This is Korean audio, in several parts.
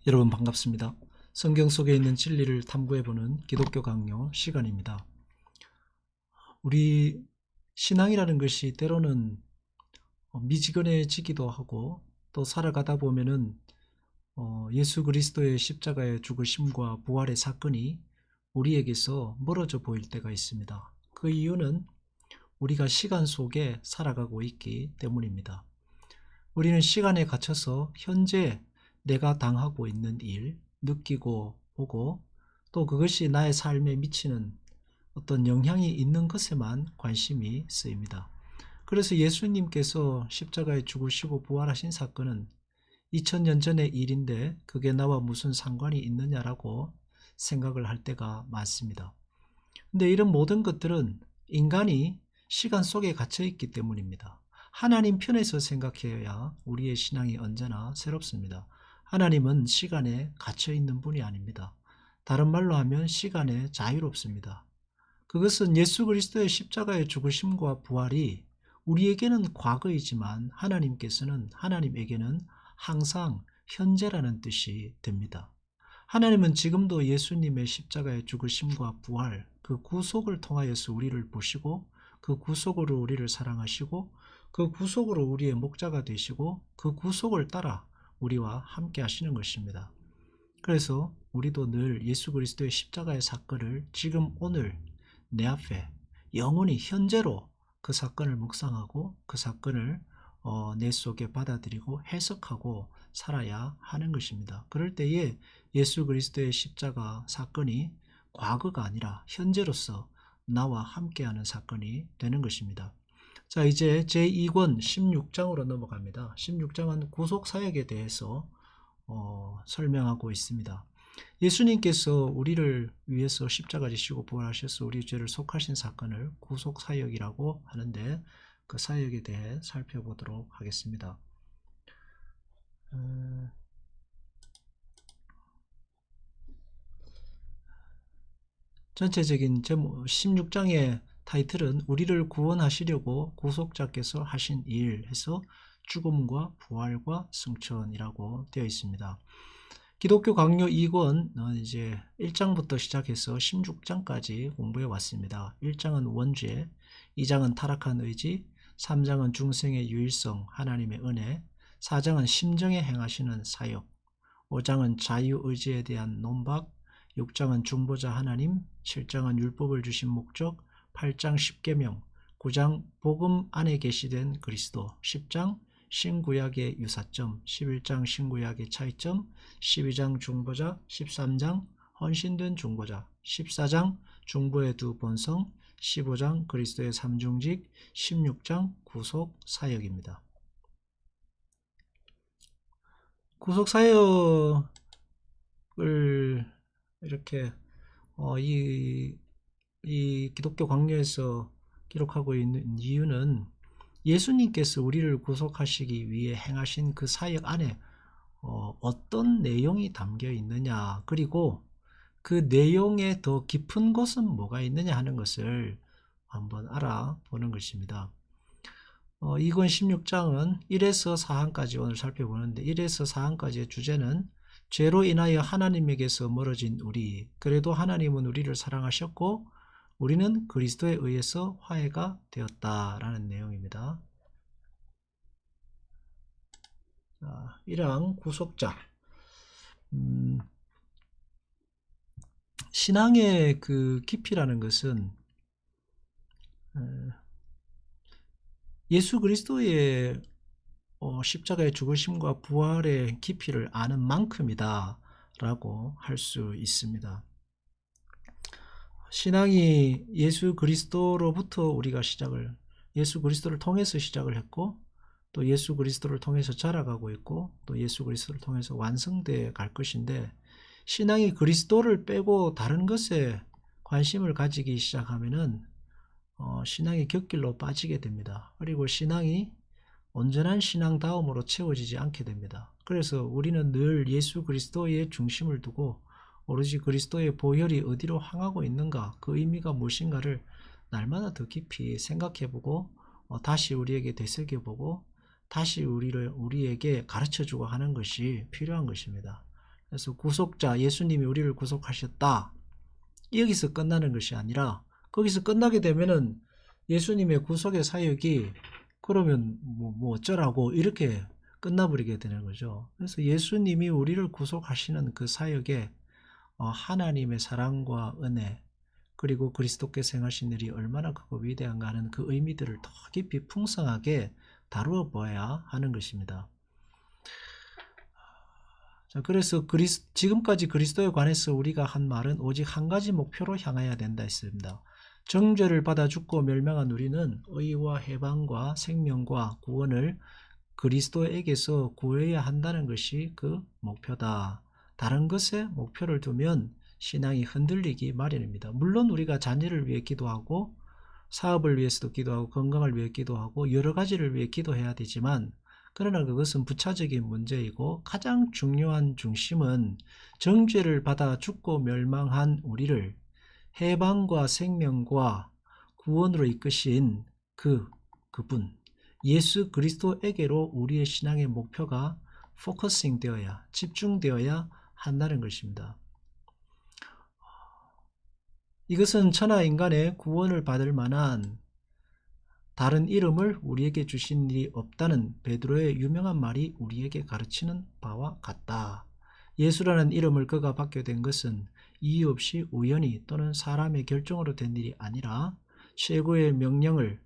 여러분 반갑습니다. 성경 속에 있는 진리를 탐구해보는 기독교 강요 시간입니다. 우리 신앙이라는 것이 때로는 미지근해지기도 하고 또 살아가다 보면은 예수 그리스도의 십자가의 죽으심과 부활의 사건이 우리에게서 멀어져 보일 때가 있습니다. 그 이유는 우리가 시간 속에 살아가고 있기 때문입니다. 우리는 시간에 갇혀서 현재 내가 당하고 있는 일, 느끼고 보고 또 그것이 나의 삶에 미치는 어떤 영향이 있는 것에만 관심이 쓰입니다. 그래서 예수님께서 십자가에 죽으시고 부활하신 사건은 2000년 전의 일인데 그게 나와 무슨 상관이 있느냐라고 생각을 할 때가 많습니다. 근데 이런 모든 것들은 인간이 시간 속에 갇혀 있기 때문입니다. 하나님 편에서 생각해야 우리의 신앙이 언제나 새롭습니다. 하나님은 시간에 갇혀 있는 분이 아닙니다. 다른 말로 하면 시간에 자유롭습니다. 그것은 예수 그리스도의 십자가의 죽으심과 부활이 우리에게는 과거이지만 하나님에게는 항상 현재라는 뜻이 됩니다. 하나님은 지금도 예수님의 십자가의 죽으심과 부활, 그 구속을 통하여서 우리를 보시고 그 구속으로 우리를 사랑하시고 그 구속으로 우리의 목자가 되시고 그 구속을 따라 우리와 함께 하시는 것입니다. 그래서 우리도 늘 예수 그리스도의 십자가의 사건을 지금 오늘 내 앞에 영원히 현재로 그 사건을 묵상하고 그 사건을 내 속에 받아들이고 해석하고 살아야 하는 것입니다. 그럴 때에 예수 그리스도의 십자가 사건이 과거가 아니라 현재로서 나와 함께하는 사건이 되는 것입니다. 자, 이제 제2권 16장으로 넘어갑니다. 16장은 구속사역에 대해서 설명하고 있습니다. 예수님께서 우리를 위해서 십자가 지시고 부활하셔서 우리 죄를 속하신 사건을 구속사역이라고 하는데 그 사역에 대해 살펴보도록 하겠습니다. 전체적인 제목 16장의 타이틀은 우리를 구원하시려고 구속자께서 하신 일 해서 죽음과 부활과 승천이라고 되어 있습니다. 기독교 강요 2권 이제 1장부터 시작해서 16장까지 공부해 왔습니다. 1장은 원죄, 2장은 타락한 의지, 3장은 중생의 유일성, 하나님의 은혜, 4장은 심정에 행하시는 사역, 5장은 자유의지에 대한 논박, 6장은 중보자 하나님, 7장은 율법을 주신 목적, 8장 십계명, 9장 복음 안에 계시된 그리스도, 10장 신구약의 유사점, 11장 신구약의 차이점, 12장 중보자, 13장 헌신된 중보자, 14장 중보의 두 본성, 15장 그리스도의 삼중직, 16장 구속 사역입니다. 구속 사역을 이렇게 이 기독교 강요에서 기록하고 있는 이유는 예수님께서 우리를 구속하시기 위해 행하신 그 사역 안에 어떤 내용이 담겨 있느냐, 그리고 그 내용에 더 깊은 것은 뭐가 있느냐 하는 것을 한번 알아보는 것입니다. 이건 16장은 1에서 4항까지 오늘 살펴보는데 1에서 4항까지의 주제는 죄로 인하여 하나님에게서 멀어진 우리, 그래도 하나님은 우리를 사랑하셨고 우리는 그리스도에 의해서 화해가 되었다라는 내용입니다. 1항 구속자. 신앙의 그 깊이라는 것은 예수 그리스도의 십자가의 죽으심과 부활의 깊이를 아는 만큼이다 라고 할 수 있습니다. 신앙이 예수 그리스도로부터 우리가 예수 그리스도를 통해서 시작을 했고 또 예수 그리스도를 통해서 자라가고 있고 또 예수 그리스도를 통해서 완성되어 갈 것인데, 신앙이 그리스도를 빼고 다른 것에 관심을 가지기 시작하면은 신앙이 곁길로 빠지게 됩니다. 그리고 신앙이 온전한 신앙다움으로 채워지지 않게 됩니다. 그래서 우리는 늘 예수 그리스도의 중심을 두고 오로지 그리스도의 보혈이 어디로 향하고 있는가, 그 의미가 무엇인가를 날마다 더 깊이 생각해보고 다시 우리에게 되새겨보고 다시 우리에게 가르쳐주고 하는 것이 필요한 것입니다. 그래서 구속자 예수님이 우리를 구속하셨다. 여기서 끝나는 것이 아니라 거기서 끝나게 되면은 예수님의 구속의 사역이 그러면 뭐 어쩌라고 이렇게 끝나버리게 되는 거죠. 그래서 예수님이 우리를 구속하시는 그 사역에 하나님의 사랑과 은혜 그리고 그리스도께서 행하신 일이 얼마나 크고 위대한가 하는 그 의미들을 더 깊이 풍성하게 다루어 보아야 하는 것입니다. 자, 그래서 지금까지 그리스도에 관해서 우리가 한 말은 오직 한 가지 목표로 향해야 된다 했습니다. 정죄를 받아 죽고 멸망한 우리는 의와 해방과 생명과 구원을 그리스도에게서 구해야 한다는 것이 그 목표다. 다른 것에 목표를 두면 신앙이 흔들리기 마련입니다. 물론 우리가 자녀를 위해 기도하고 사업을 위해서도 기도하고 건강을 위해 기도하고 여러 가지를 위해 기도해야 되지만 그러나 그것은 부차적인 문제이고 가장 중요한 중심은 정죄를 받아 죽고 멸망한 우리를 해방과 생명과 구원으로 이끄신 그분 예수 그리스도에게로 우리의 신앙의 목표가 포커싱 되어야 집중되어야 한다는 것입니다. 이것은 천하 인간의 구원을 받을 만한 다른 이름을 우리에게 주신 일이 없다는 베드로의 유명한 말이 우리에게 가르치는 바와 같다. 예수라는 이름을 그가 받게 된 것은 이유 없이 우연히 또는 사람의 결정으로 된 일이 아니라 최고의 명령을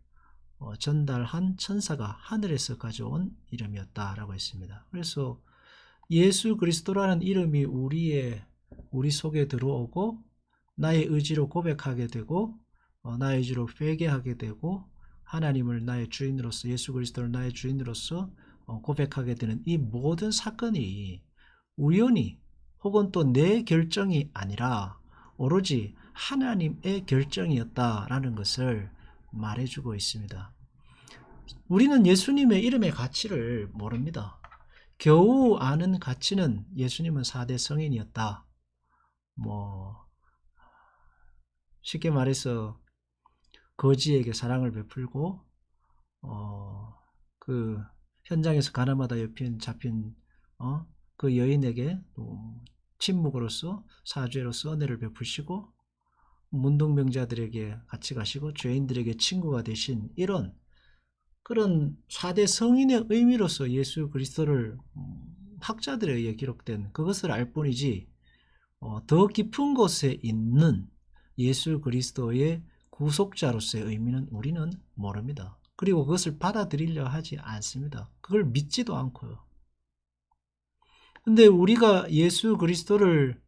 전달한 천사가 하늘에서 가져온 이름이었다라고 했습니다. 그래서 예수 그리스도라는 이름이 우리 속에 들어오고 나의 의지로 고백하게 되고 나의 의지로 회개하게 되고 하나님을 나의 주인으로서 예수 그리스도를 나의 주인으로서 고백하게 되는 이 모든 사건이 우연히 혹은 또 내 결정이 아니라 오로지 하나님의 결정이었다라는 것을 말해주고 있습니다. 우리는 예수님의 이름의 가치를 모릅니다. 겨우 아는 가치는 예수님은 4대 성인이었다. 쉽게 말해서 거지에게 사랑을 베풀고 그 현장에서 가늠하다 잡힌 그 여인에게 침묵으로서 사죄로서 은혜를 베푸시고 문둥병자들에게 같이 가시고 죄인들에게 친구가 되신 이런 그런 4대 성인의 의미로서 예수 그리스도를 학자들에 의해 기록된 그것을 알 뿐이지 더 깊은 곳에 있는 예수 그리스도의 구속자로서의 의미는 우리는 모릅니다. 그리고 그것을 받아들이려 하지 않습니다. 그걸 믿지도 않고요. 근데 우리가 예수 그리스도를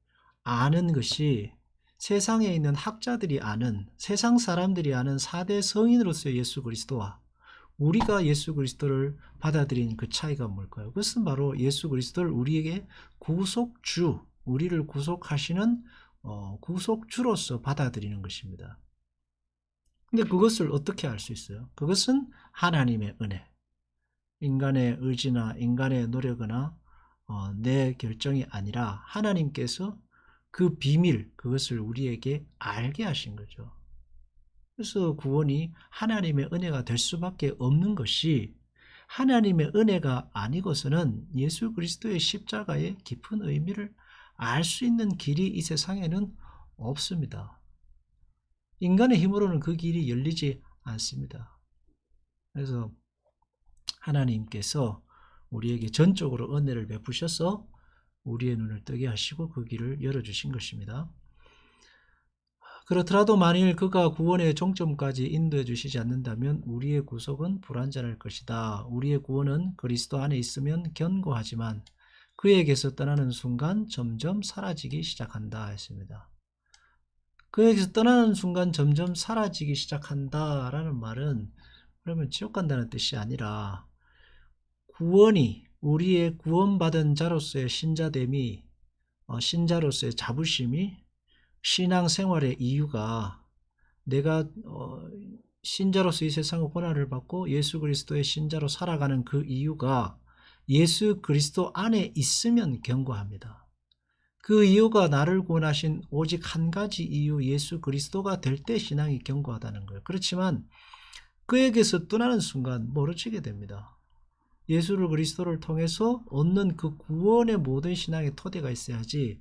아는 것이 세상에 있는 학자들이 아는 세상 사람들이 아는 4대 성인으로서의 예수 그리스도와 우리가 예수 그리스도를 받아들이는 그 차이가 뭘까요? 그것은 바로 예수 그리스도를 우리에게 구속주, 우리를 구속하시는 구속주로서 받아들이는 것입니다. 근데 그것을 어떻게 알 수 있어요? 그것은 하나님의 은혜, 인간의 의지나 인간의 노력이나 내 결정이 아니라 하나님께서 그 비밀, 그것을 우리에게 알게 하신 거죠. 그래서 구원이 하나님의 은혜가 될 수밖에 없는 것이 하나님의 은혜가 아니고서는 예수 그리스도의 십자가의 깊은 의미를 알 수 있는 길이 이 세상에는 없습니다. 인간의 힘으로는 그 길이 열리지 않습니다. 그래서 하나님께서 우리에게 전적으로 은혜를 베푸셔서 우리의 눈을 뜨게 하시고 그 길을 열어주신 것입니다. 그렇더라도 만일 그가 구원의 종점까지 인도해 주시지 않는다면 우리의 구속은 불완전할 것이다. 우리의 구원은 그리스도 안에 있으면 견고하지만 그에게서 떠나는 순간 점점 사라지기 시작한다 했습니다. 그에게서 떠나는 순간 점점 사라지기 시작한다라는 말은 그러면 지옥 간다는 뜻이 아니라 구원이 우리의 구원받은 자로서의 신자됨이 신자로서의 자부심이 신앙생활의 이유가 내가 신자로서 이 세상의 고난을 받고 예수 그리스도의 신자로 살아가는 그 이유가 예수 그리스도 안에 있으면 견고합니다. 그 이유가 나를 구원하신 오직 한 가지 이유 예수 그리스도가 될 때 신앙이 견고하다는 거예요. 그렇지만 그에게서 떠나는 순간 멀어지게 됩니다. 예수를 그리스도를 통해서 얻는 그 구원의 모든 신앙의 토대가 있어야지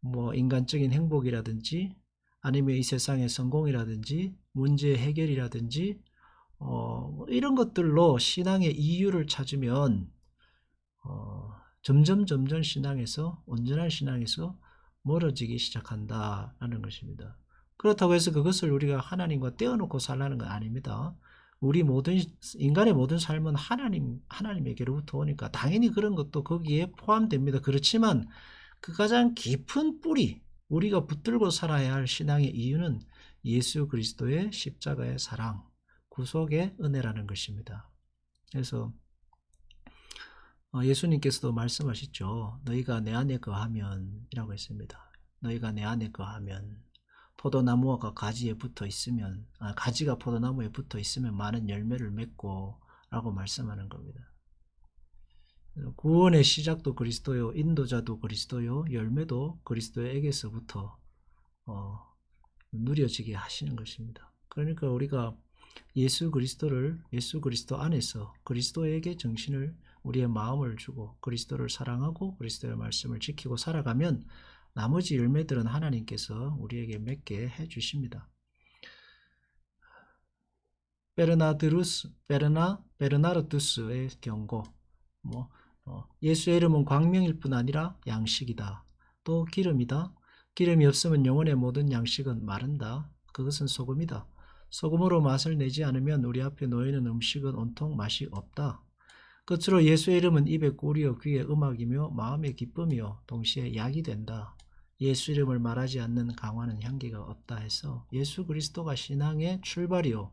뭐 인간적인 행복이라든지 아니면 이 세상의 성공이라든지 문제 해결이라든지 이런 것들로 신앙의 이유를 찾으면 점점 신앙에서 온전한 신앙에서 멀어지기 시작한다라는 것입니다. 그렇다고 해서 그것을 우리가 하나님과 떼어놓고 살라는 건 아닙니다. 우리 모든 인간의 모든 삶은 하나님에게로부터 오니까 당연히 그런 것도 거기에 포함됩니다. 그렇지만 그 가장 깊은 뿌리, 우리가 붙들고 살아야 할 신앙의 이유는 예수 그리스도의 십자가의 사랑, 구속의 은혜라는 것입니다. 그래서 예수님께서도 말씀하셨죠. 너희가 내 안에 거하면 이라고 했습니다. 너희가 내 안에 거하면 포도나무가 가지에 붙어 있으면 가지가 포도나무에 붙어 있으면 많은 열매를 맺고 라고 말씀하는 겁니다. 구원의 시작도 그리스도요, 인도자도 그리스도요, 열매도 그리스도에게서부터 누려지게 하시는 것입니다. 그러니까 우리가 예수 그리스도 안에서 그리스도에게 정신을 우리의 마음을 주고 그리스도를 사랑하고 그리스도의 말씀을 지키고 살아가면 나머지 열매들은 하나님께서 우리에게 맺게 해주십니다. 베르나르두스의 경고, 예수의 이름은 광명일 뿐 아니라 양식이다. 또 기름이다. 기름이 없으면 영혼의 모든 양식은 마른다. 그것은 소금이다. 소금으로 맛을 내지 않으면 우리 앞에 놓이는 음식은 온통 맛이 없다. 끝으로 예수의 이름은 입에 꿀이요 귀에 음악이며 마음에 기쁨이요 동시에 약이 된다. 예수 이름을 말하지 않는 강화는 향기가 없다 해서 예수 그리스도가 신앙의 출발이요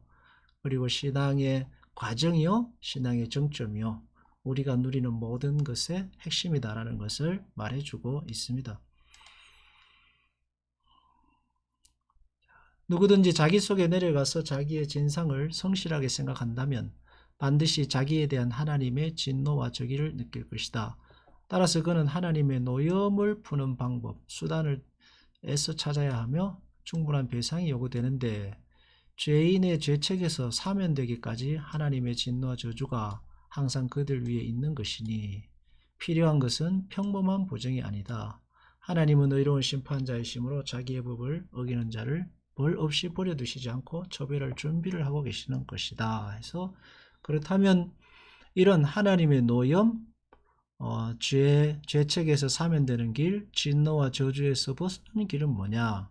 그리고 신앙의 과정이요 신앙의 정점이요 우리가 누리는 모든 것의 핵심이다라는 것을 말해주고 있습니다. 누구든지 자기 속에 내려가서 자기의 진상을 성실하게 생각한다면 반드시 자기에 대한 하나님의 진노와 저기를 느낄 것이다. 따라서 그는 하나님의 노염을 푸는 방법, 수단을 애써 찾아야 하며 충분한 배상이 요구되는데 죄인의 죄책에서 사면되기까지 하나님의 진노와 저주가 항상 그들 위에 있는 것이니 필요한 것은 평범한 보정이 아니다. 하나님은 의로운 심판자이시므로 자기의 법을 어기는 자를 벌 없이 버려두시지 않고 처벌할 준비를 하고 계시는 것이다. 해서 그렇다면 이런 하나님의 노염, 죄책에서 사면되는 길, 진노와 저주에서 벗어나는 길은 뭐냐?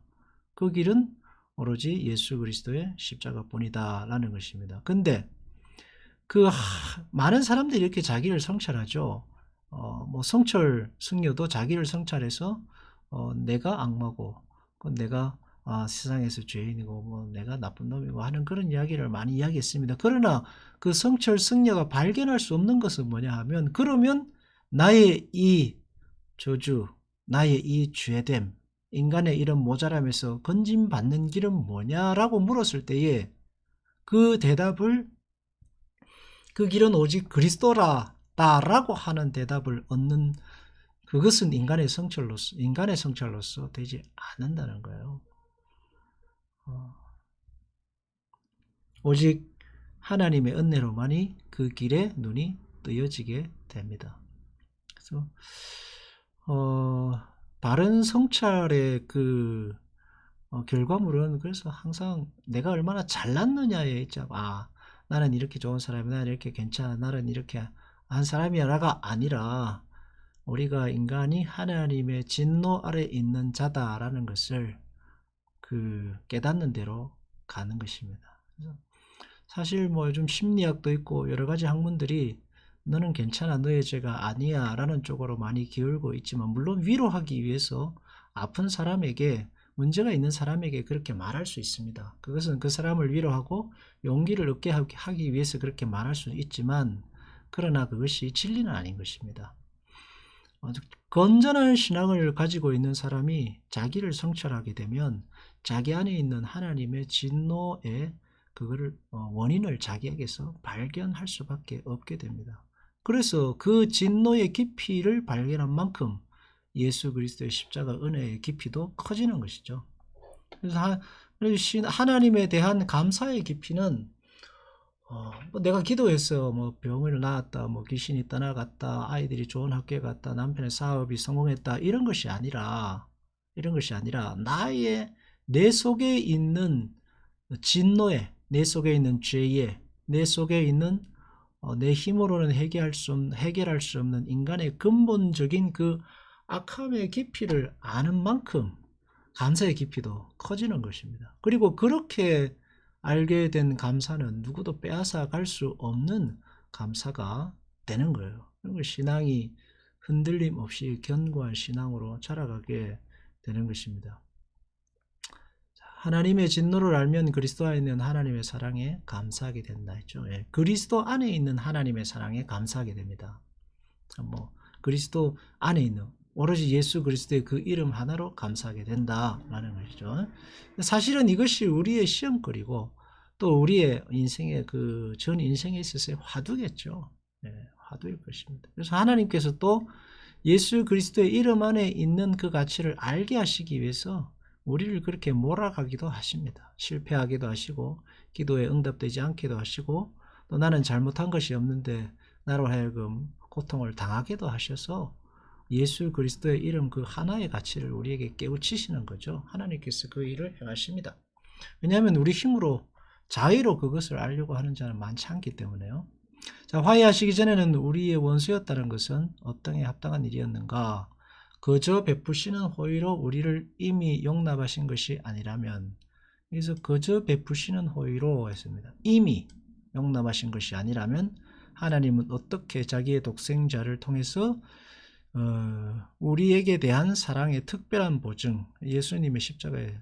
그 길은 오로지 예수 그리스도의 십자가뿐이다 라는 것입니다. 근데 많은 사람들이 이렇게 자기를 성찰하죠. 성철 승려도 자기를 성찰해서 내가 악마고 내가 세상에서 죄인이고 내가 나쁜 놈이고 하는 그런 이야기를 많이 이야기했습니다. 그러나 그 성철 승려가 발견할 수 없는 것은 뭐냐 하면 그러면 나의 이 저주, 나의 이 죄됨, 인간의 이런 모자람에서 건짐받는 길은 뭐냐라고 물었을 때에 그 대답을 그 길은 오직 그리스도라다라고 하는 대답을 얻는 그것은 인간의 성찰로서 되지 않는다는 거예요. 오직 하나님의 은혜로만이 그 길에 눈이 뜨여지게 됩니다. 그래서 바른 성찰의 그 결과물은 그래서 항상 내가 얼마나 잘났느냐에 있죠. 나는 이렇게 좋은 사람이야, 나는 이렇게 괜찮아, 나는 이렇게 한 사람이야가 아니라 우리가 인간이 하나님의 진노 아래 있는 자다라는 것을 깨닫는 대로 가는 것입니다. 그래서 사실 요즘 심리학도 있고 여러 가지 학문들이 너는 괜찮아, 너의 죄가 아니야 라는 쪽으로 많이 기울고 있지만 물론 위로하기 위해서 아픈 사람에게 문제가 있는 사람에게 그렇게 말할 수 있습니다. 그것은 그 사람을 위로하고 용기를 얻게 하기 위해서 그렇게 말할 수 있지만 그러나 그것이 진리는 아닌 것입니다. 건전한 신앙을 가지고 있는 사람이 자기를 성찰하게 되면 자기 안에 있는 하나님의 진노의 그거를 원인을 자기에게서 발견할 수밖에 없게 됩니다. 그래서 그 진노의 깊이를 발견한 만큼 예수 그리스도의 십자가 은혜의 깊이도 커지는 것이죠. 그래서 하나님에 대한 감사의 깊이는 뭐 내가 기도해서 뭐 병을 나았다, 뭐 귀신이 떠나갔다, 아이들이 좋은 학교에 갔다, 남편의 사업이 성공했다, 이런 것이 아니라 나의 내 속에 있는 진노에, 내 속에 있는 죄에, 내 속에 있는 내 힘으로는 해결할 수 없는 인간의 근본적인 그 악함의 깊이를 아는 만큼 감사의 깊이도 커지는 것입니다. 그리고 그렇게 알게 된 감사는 누구도 빼앗아 갈 수 없는 감사가 되는 거예요. 그리고 신앙이 흔들림 없이 견고한 신앙으로 자라가게 되는 것입니다. 하나님의 진노를 알면 그리스도 안에 있는 하나님의 사랑에 감사하게 된다 했죠. 예, 그리스도 안에 있는 하나님의 사랑에 감사하게 됩니다. 뭐 그리스도 안에 있는 오로지 예수 그리스도의 그 이름 하나로 감사하게 된다라는 것이죠. 사실은 이것이 우리의 시험거리고 또 우리의 인생의 그 전 인생에 있어서의 화두겠죠. 예, 화두일 것입니다. 그래서 하나님께서 또 예수 그리스도의 이름 안에 있는 그 가치를 알게 하시기 위해서 우리를 그렇게 몰아가기도 하십니다. 실패하기도 하시고 기도에 응답되지 않기도 하시고 또 나는 잘못한 것이 없는데 나로 하여금 고통을 당하게도 하셔서 예수 그리스도의 이름 그 하나의 가치를 우리에게 깨우치시는 거죠. 하나님께서 그 일을 행하십니다. 왜냐하면 우리 힘으로 자의로 그것을 알려고 하는 자는 많지 않기 때문에요. 자, 화해하시기 전에는 우리의 원수였다는 것은 어떠에 합당한 일이었는가? 그저 베푸시는 호의로 우리를 이미 용납하신 것이 아니라면, 그래서 그저 베푸시는 호의로 했습니다. 이미 용납하신 것이 아니라면 하나님은 어떻게 자기의 독생자를 통해서 우리에게 대한 사랑의 특별한 보증, 예수님의 십자가의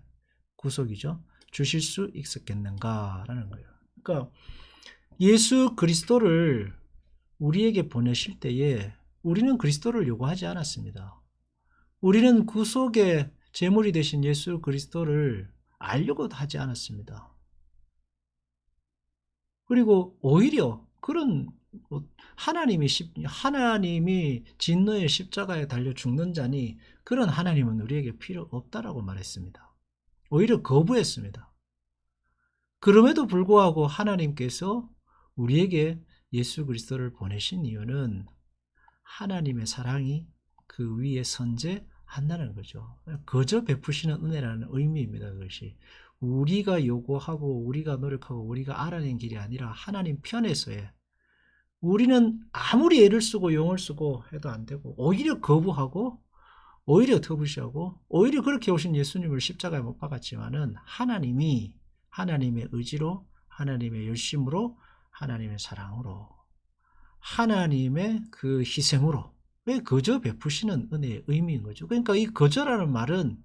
구속이죠, 주실 수 있었겠는가라는 거예요. 그러니까 예수 그리스도를 우리에게 보내실 때에 우리는 그리스도를 요구하지 않았습니다. 우리는 구속의 제물이 되신 예수 그리스도를 알려고 하지 않았습니다. 그리고 오히려 그런 하나님이 진노의 십자가에 달려 죽는 자니 그런 하나님은 우리에게 필요 없다라고 말했습니다. 오히려 거부했습니다. 그럼에도 불구하고 하나님께서 우리에게 예수 그리스도를 보내신 이유는 하나님의 사랑이 그 위에 선재한다는 거죠. 거저 베푸시는 은혜라는 의미입니다. 그것이 우리가 요구하고 우리가 노력하고 우리가 알아낸 길이 아니라 하나님 편에서의, 우리는 아무리 애를 쓰고 용을 쓰고 해도 안 되고 오히려 거부하고 오히려 터부시하고 오히려 그렇게 오신 예수님을 십자가에 못 박았지만은 하나님이 하나님의 의지로 하나님의 열심으로 하나님의 사랑으로 하나님의 그 희생으로 왜 거저 베푸시는 은혜의 의미인 거죠. 그러니까 이 거저라는 말은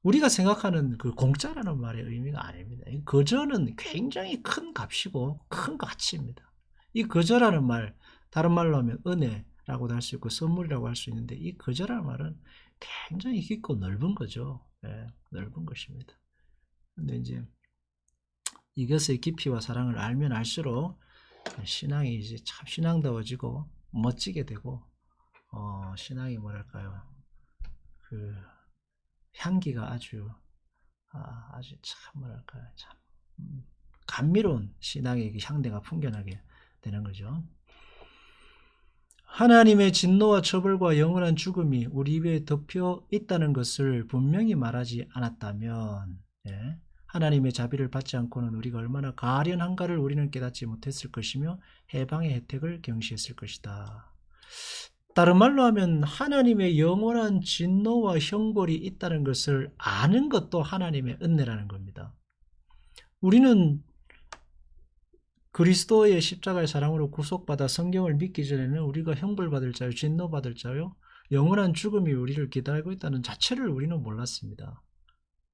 우리가 생각하는 그 공짜라는 말의 의미가 아닙니다. 이 거저는 굉장히 큰 값이고 큰 가치입니다. 이 거저라는 말, 다른 말로 하면 은혜라고도 할 수 있고 선물이라고 할 수 있는데 이 거저라는 말은 굉장히 깊고 넓은 거죠. 네, 넓은 것입니다. 근데 이제 이것의 깊이와 사랑을 알면 알수록 신앙이 이제 참 신앙다워지고 멋지게 되고 신앙이 뭐랄까요, 그 향기가 아주 참 뭐랄까요, 참 감미로운 신앙의 향대가 풍겨나게 되는 거죠. 하나님의 진노와 처벌과 영원한 죽음이 우리 입에 덮여 있다는 것을 분명히 말하지 않았다면, 예, 하나님의 자비를 받지 않고는 우리가 얼마나 가련한가를 우리는 깨닫지 못했을 것이며 해방의 혜택을 경시했을 것이다. 다른 말로 하면 하나님의 영원한 진노와 형벌이 있다는 것을 아는 것도 하나님의 은혜라는 겁니다. 우리는 그리스도의 십자가의 사랑으로 구속받아 성경을 믿기 전에는 우리가 형벌받을 자요, 진노받을 자요, 영원한 죽음이 우리를 기다리고 있다는 자체를 우리는 몰랐습니다.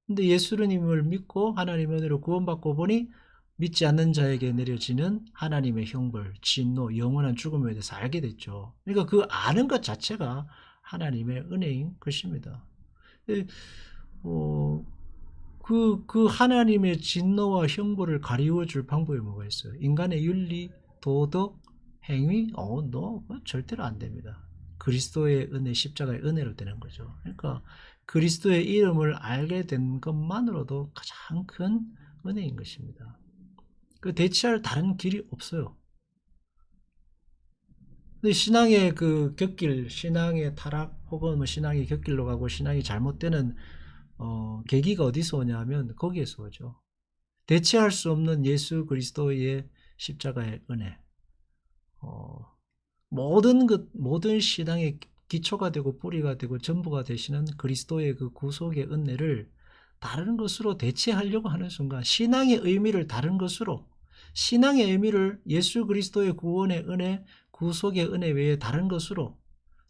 근데 예수님을 믿고 하나님의 은혜로 구원받고 보니 믿지 않는 자에게 내려지는 하나님의 형벌, 진노, 영원한 죽음에 대해서 알게 됐죠. 그러니까 그 아는 것 자체가 하나님의 은혜인 것입니다. 그 하나님의 진노와 형벌을 가리워 줄 방법이 뭐가 있어요? 인간의 윤리, 도덕, 행위? 절대로 안 됩니다. 그리스도의 은혜, 십자가의 은혜로 되는 거죠. 그러니까 그리스도의 이름을 알게 된 것만으로도 가장 큰 은혜인 것입니다. 그 대체할 다른 길이 없어요. 근데 신앙의 그 곁길, 신앙의 타락 혹은 뭐 신앙의 곁길로 가고 신앙이 잘못되는 계기가 어디서 오냐면 거기에서 오죠. 대체할 수 없는 예수 그리스도의 십자가의 은혜. 모든 신앙의 기초가 되고 뿌리가 되고 전부가 되시는 그리스도의 그 구속의 은혜를 다른 것으로 대체하려고 하는 순간 신앙의 의미를 다른 것으로, 신앙의 의미를 예수 그리스도의 구원의 은혜, 구속의 은혜 외에 다른 것으로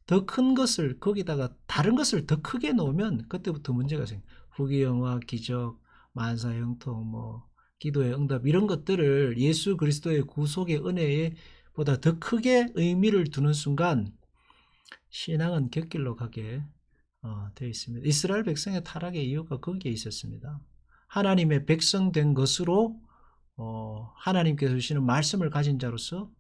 더 큰 것을 거기다가 다른 것을 더 크게 놓으면 그때부터 문제가 생겨요. 후기영화, 기적, 만사형통, 뭐 기도의 응답 이런 것들을 예수 그리스도의 구속의 은혜에 보다 더 크게 의미를 두는 순간 신앙은 곁길로 가게 되어 있습니다. 이스라엘 백성의 타락의 이유가 거기에 있었습니다. 하나님의 백성 된 것으로 하나님께서 주시는 말씀을 가진 자로서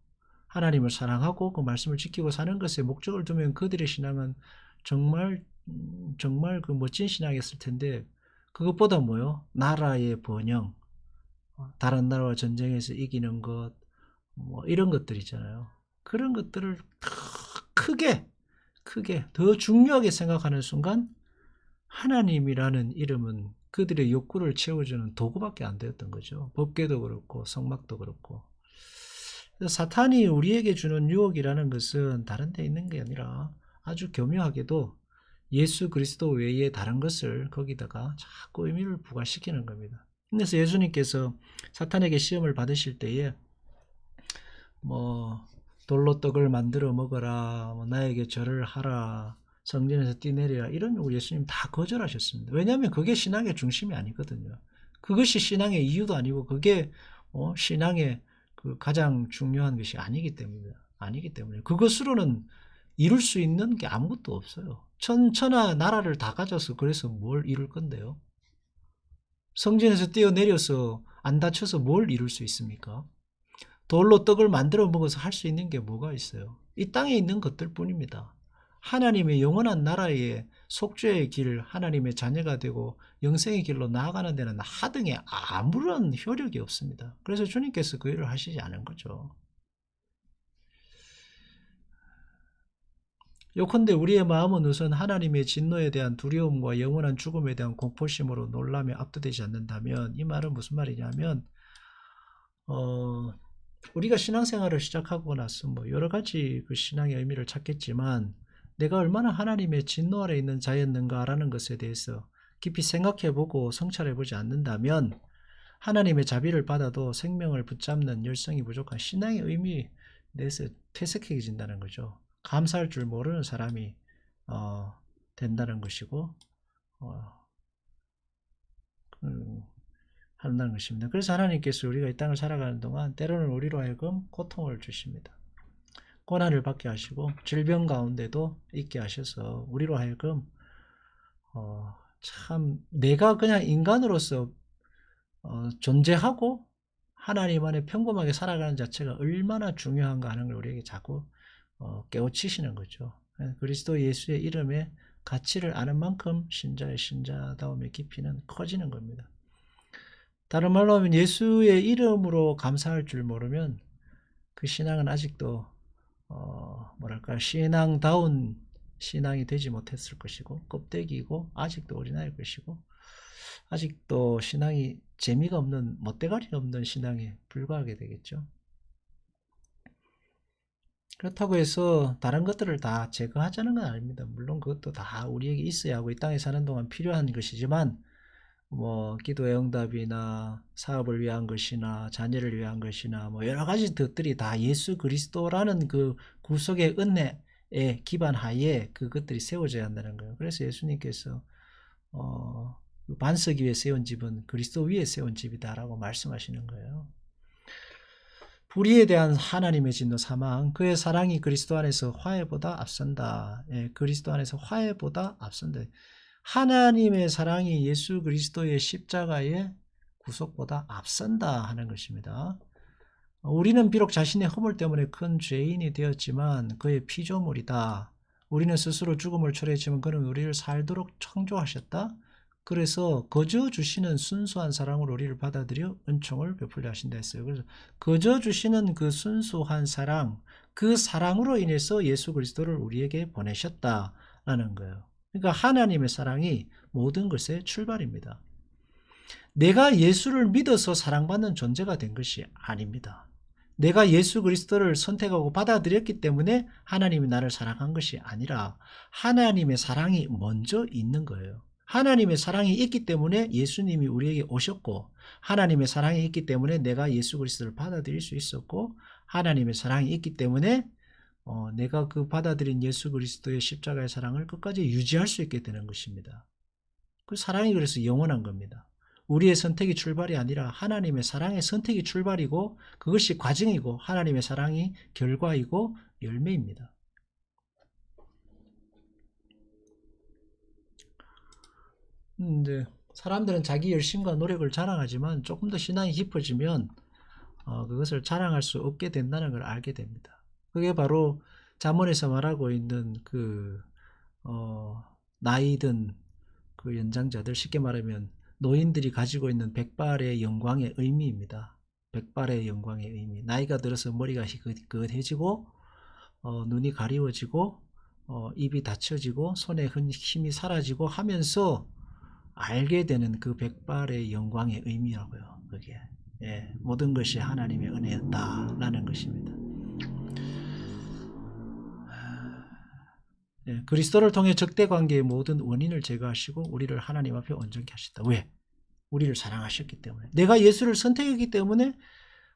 하나님을 사랑하고 그 말씀을 지키고 사는 것에 목적을 두면 그들의 신앙은 정말 그 멋진 신앙이었을 텐데 그것보다 뭐요? 나라의 번영, 다른 나라와 전쟁에서 이기는 것, 뭐 이런 것들 있잖아요. 그런 것들을 크게 더 중요하게 생각하는 순간 하나님이라는 이름은 그들의 욕구를 채워주는 도구밖에 안 되었던 거죠. 법궤도 그렇고 성막도 그렇고. 사탄이 우리에게 주는 유혹이라는 것은 다른 데 있는 게 아니라 아주 교묘하게도 예수 그리스도 외에 다른 것을 거기다가 자꾸 의미를 부과시키는 겁니다. 그래서 예수님께서 사탄에게 시험을 받으실 때에 뭐 돌로 떡을 만들어 먹어라, 뭐 나에게 절을 하라, 성전에서 뛰내려라 이런 요구 예수님 다 거절하셨습니다. 왜냐하면 그게 신앙의 중심이 아니거든요. 그것이 신앙의 이유도 아니고 그게 신앙의 그 가장 중요한 것이 아니기 때문에 그것으로는 이룰 수 있는 게 아무것도 없어요. 천하 나라를 다 가져서 그래서 뭘 이룰 건데요. 성전에서 뛰어내려서 안 다쳐서 뭘 이룰 수 있습니까? 돌로 떡을 만들어 먹어서 할 수 있는 게 뭐가 있어요? 이 땅에 있는 것들 뿐입니다. 하나님의 영원한 나라의 속죄의 길, 하나님의 자녀가 되고 영생의 길로 나아가는 데는 하등에 아무런 효력이 없습니다. 그래서 주님께서 그 일을 하시지 않은 거죠. 요컨대 우리의 마음은 우선 하나님의 진노에 대한 두려움과 영원한 죽음에 대한 공포심으로 놀라며 압도되지 않는다면, 이 말은 무슨 말이냐면 우리가 신앙생활을 시작하고 나서 뭐 여러 가지 그 신앙의 의미를 찾겠지만 내가 얼마나 하나님의 진노 아래 있는 자였는가라는 것에 대해서 깊이 생각해보고 성찰해보지 않는다면 하나님의 자비를 받아도 생명을 붙잡는 열성이 부족한 신앙의 의미에 대해서 퇴색해진다는 거죠. 감사할 줄 모르는 사람이 된다는 것이고 한다는 것입니다. 그래서 하나님께서 우리가 이 땅을 살아가는 동안 때로는 우리로 하여금 고통을 주십니다. 고난을 받게 하시고 질병 가운데도 있게 하셔서 우리로 하여금 참 내가 그냥 인간으로서 존재하고 하나님 안에 평범하게 살아가는 자체가 얼마나 중요한가 하는 걸 우리에게 자꾸 깨우치시는 거죠. 그리스도 예수의 이름에 가치를 아는 만큼 신자의 신자다움의 깊이는 커지는 겁니다. 다른 말로 하면 예수의 이름으로 감사할 줄 모르면 그 신앙은 아직도 신앙다운 신앙이 되지 못했을 것이고 껍데기이고 아직도 어린아이일 것이고 아직도 신앙이 재미가 없는 멋대가리 없는 신앙에 불과하게 되겠죠. 그렇다고 해서 다른 것들을 다 제거하자는 건 아닙니다. 물론 그것도 다 우리에게 있어야 하고 이 땅에 사는 동안 필요한 것이지만 뭐 기도의 응답이나 사업을 위한 것이나 자녀를 위한 것이나 뭐 여러 가지 것들이 다 예수 그리스도라는 그 구속의 은혜에 기반하에 그것들이 세워져야 한다는 거예요. 그래서 예수님께서 반석 위에 세운 집은 그리스도 위에 세운 집이다라고 말씀하시는 거예요. 불의에 대한 하나님의 진노 사망, 그의 사랑이 그리스도 안에서 화해보다 앞선다. 그리스도 안에서 화해보다 앞선다. 하나님의 사랑이 예수 그리스도의 십자가의 구속보다 앞선다 하는 것입니다. 우리는 비록 자신의 허물 때문에 큰 죄인이 되었지만 그의 피조물이다. 우리는 스스로 죽음을 초래했지만 그는 우리를 살도록 창조하셨다. 그래서 거저 주시는 순수한 사랑으로 우리를 받아들여 은총을 베풀려 하신다 했어요. 그래서 거저 주시는 그 순수한 사랑, 그 사랑으로 인해서 예수 그리스도를 우리에게 보내셨다라는 거예요. 그러니까 하나님의 사랑이 모든 것의 출발입니다. 내가 예수를 믿어서 사랑받는 존재가 된 것이 아닙니다. 내가 예수 그리스도를 선택하고 받아들였기 때문에 하나님이 나를 사랑한 것이 아니라 하나님의 사랑이 먼저 있는 거예요. 하나님의 사랑이 있기 때문에 예수님이 우리에게 오셨고, 하나님의 사랑이 있기 때문에 내가 예수 그리스도를 받아들일 수 있었고, 하나님의 사랑이 있기 때문에 내가 그 받아들인 예수 그리스도의 십자가의 사랑을 끝까지 유지할 수 있게 되는 것입니다. 그 사랑이 그래서 영원한 겁니다. 우리의 선택이 출발이 아니라 하나님의 사랑의 선택이 출발이고, 그것이 과정이고, 하나님의 사랑이 결과이고 열매입니다. 근데 사람들은 자기 열심과 노력을 자랑하지만 조금 더 신앙이 깊어지면 그것을 자랑할 수 없게 된다는 걸 알게 됩니다. 그게 바로 잠언에서 말하고 있는 그 나이 든 그 연장자들, 쉽게 말하면 노인들이 가지고 있는 백발의 영광의 의미입니다. 백발의 영광의 의미. 나이가 들어서 머리가 희끗해지고 눈이 가리워지고 입이 닫혀지고 손에 힘이 사라지고 하면서 알게 되는 그 백발의 영광의 의미라고요. 그게 모든 것이 하나님의 은혜였다라는 것입니다. 그리스도를 통해 적대관계의 모든 원인을 제거하시고 우리를 하나님 앞에 온전케 하셨다. 왜? 우리를 사랑하셨기 때문에. 내가 예수를 선택했기 때문에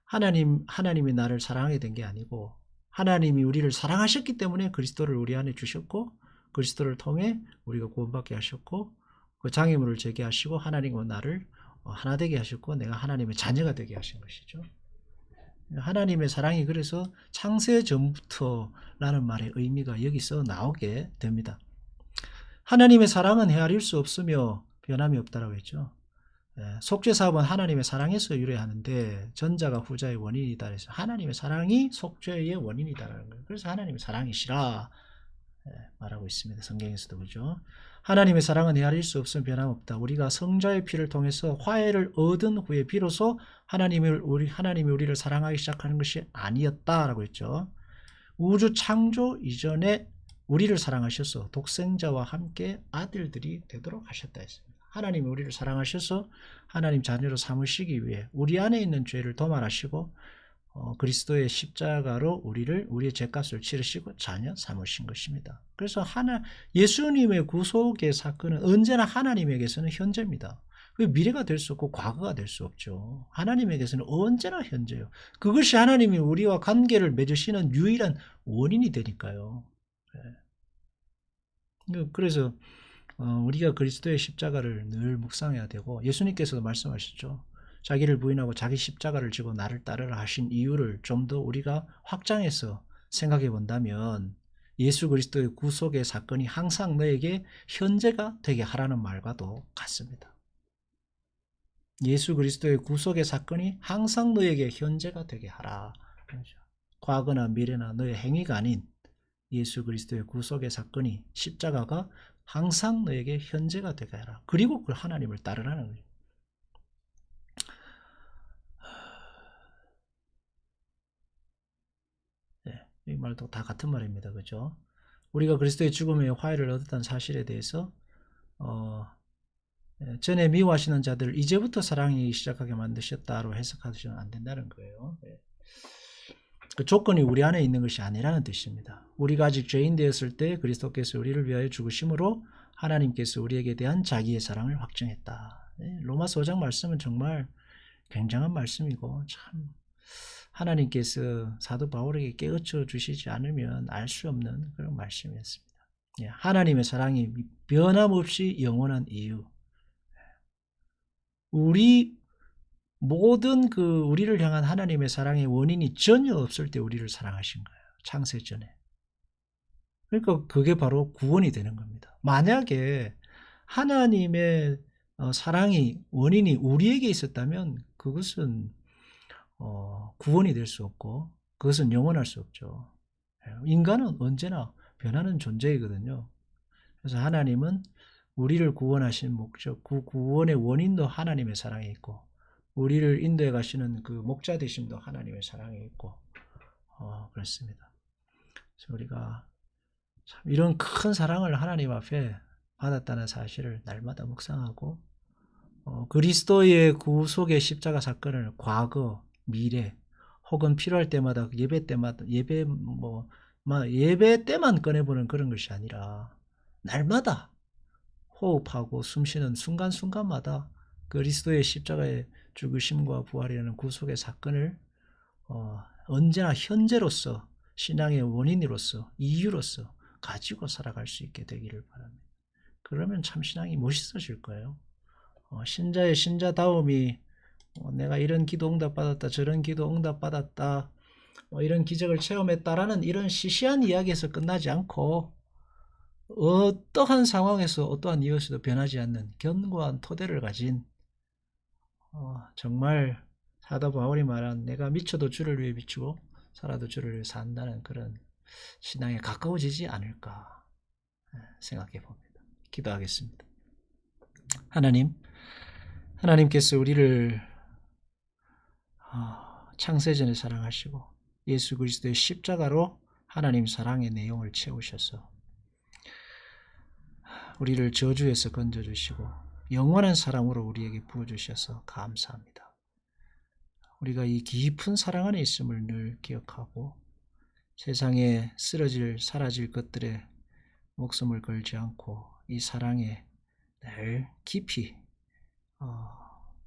하나님이 나를 사랑하게 된 게 아니고, 하나님이 우리를 사랑하셨기 때문에 그리스도를 우리 안에 주셨고, 그리스도를 통해 우리가 구원받게 하셨고, 그 장애물을 제거하시고 하나님과 나를 하나 되게 하셨고, 내가 하나님의 자녀가 되게 하신 것이죠. 하나님의 사랑이 그래서 창세 전부터라는 말의 의미가 여기서 나오게 됩니다. 하나님의 사랑은 헤아릴 수 없으며 변함이 없다라고 했죠. 속죄 사업은 하나님의 사랑에서 유래하는데 전자가 후자의 원인이다 그래서 하나님의 사랑이 속죄의 원인이다라는 거예요. 그래서 하나님의 사랑이시라 말하고 있습니다. 성경에서도 그죠. 하나님의 사랑은 헤아릴 수 없으면 변함없다. 우리가 성자의 피를 통해서 화해를 얻은 후에 비로소 하나님이 우리를 사랑하기 시작하는 것이 아니었다라고 했죠. 우주 창조 이전에 우리를 사랑하셔서 독생자와 함께 아들들이 되도록 하셨다 했습니다. 하나님이 우리를 사랑하셔서 하나님 자녀로 삼으시기 위해 우리 안에 있는 죄를 도말하시고 그리스도의 십자가로 우리의 죄값을 치르시고 자녀 삼으신 것입니다. 그래서 예수님의 구속의 사건은 언제나 하나님에게서는 현재입니다. 미래가 될 수 없고 과거가 될 수 없죠. 하나님에게서는 언제나 현재예요. 그것이 하나님이 우리와 관계를 맺으시는 유일한 원인이 되니까요. 그래서 우리가 그리스도의 십자가를 늘 묵상해야 되고, 예수님께서도 말씀하셨죠. 자기를 부인하고 자기 십자가를 지고 나를 따르라 하신 이유를 좀 더 우리가 확장해서 생각해 본다면, 예수 그리스도의 구속의 사건이 항상 너에게 현재가 되게 하라는 말과도 같습니다. 예수 그리스도의 구속의 사건이 항상 너에게 현재가 되게 하라. 과거나 미래나 너의 행위가 아닌 예수 그리스도의 구속의 사건이, 십자가가 항상 너에게 현재가 되게 하라. 그리고 그 하나님을 따르라는 거예요. 이 말도 다 같은 말입니다. 그죠? 우리가 그리스도의 죽음에 화해를 얻었다는 사실에 대해서 전에 미워하시는 자들을 이제부터 사랑이 시작하게 만드셨다로 해석하시면 안 된다는 거예요. 그 조건이 우리 안에 있는 것이 아니라는 뜻입니다. 우리가 아직 죄인 되었을 때 그리스도께서 우리를 위하여 죽으심으로 하나님께서 우리에게 대한 자기의 사랑을 확증했다. 로마서 5장 말씀은 정말 굉장한 말씀이고, 참 하나님께서 사도 바울에게 깨우쳐 주시지 않으면 알 수 없는 그런 말씀이었습니다. 하나님의 사랑이 변함없이 영원한 이유, 모든 우리를 향한 하나님의 사랑의 원인이 전혀 없을 때 우리를 사랑하신 거예요. 창세 전에. 그러니까 그게 바로 구원이 되는 겁니다. 만약에 하나님의 사랑이 원인이 우리에게 있었다면 그것은 구원이 될 수 없고 그것은 영원할 수 없죠. 인간은 언제나 변하는 존재이거든요. 그래서 하나님은 우리를 구원하신 목적, 그 구원의 원인도 하나님의 사랑에 있고, 우리를 인도해 가시는 그 목자 되심도 하나님의 사랑에 있고, 그렇습니다. 그래서 우리가 참 이런 큰 사랑을 하나님 앞에 받았다는 사실을 날마다 묵상하고, 그리스도의 구속의 십자가 사건을 과거, 미래, 혹은 필요할 때마다 예배 때마다 예배 때만 꺼내보는 그런 것이 아니라 날마다 호흡하고 숨쉬는 순간순간마다 그리스도의 십자가의 죽으심과 부활이라는 구속의 사건을 언제나 현재로서 신앙의 원인으로서 이유로서 가지고 살아갈 수 있게 되기를 바랍니다. 그러면 참 신앙이 멋있어질 거예요. 신자의 신자다움이 내가 이런 기도 응답 받았다, 저런 기도 응답 받았다, 이런 기적을 체험했다라는 이런 시시한 이야기에서 끝나지 않고 어떠한 상황에서 어떠한 이유에서도 변하지 않는 견고한 토대를 가진 정말 사도 바울이 말한 내가 미쳐도 주를 위해 미치고 살아도 주를 위해 산다는 그런 신앙에 가까워지지 않을까 생각해 봅니다. 기도하겠습니다. 하나님께서 우리를 창세전에 사랑하시고 예수 그리스도의 십자가로 하나님 사랑의 내용을 채우셔서 우리를 저주에서 건져주시고 영원한 사랑으로 우리에게 부어주셔서 감사합니다. 우리가 이 깊은 사랑 안에 있음을 늘 기억하고 세상에 사라질 것들에 목숨을 걸지 않고 이 사랑에 늘 깊이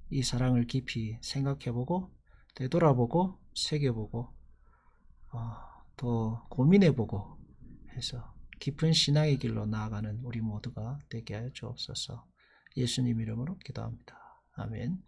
이 사랑을 깊이 생각해보고 되돌아보고 새겨보고 더 고민해보고 해서 깊은 신앙의 길로 나아가는 우리 모두가 되게 하여 주옵소서. 예수님 이름으로 기도합니다. 아멘.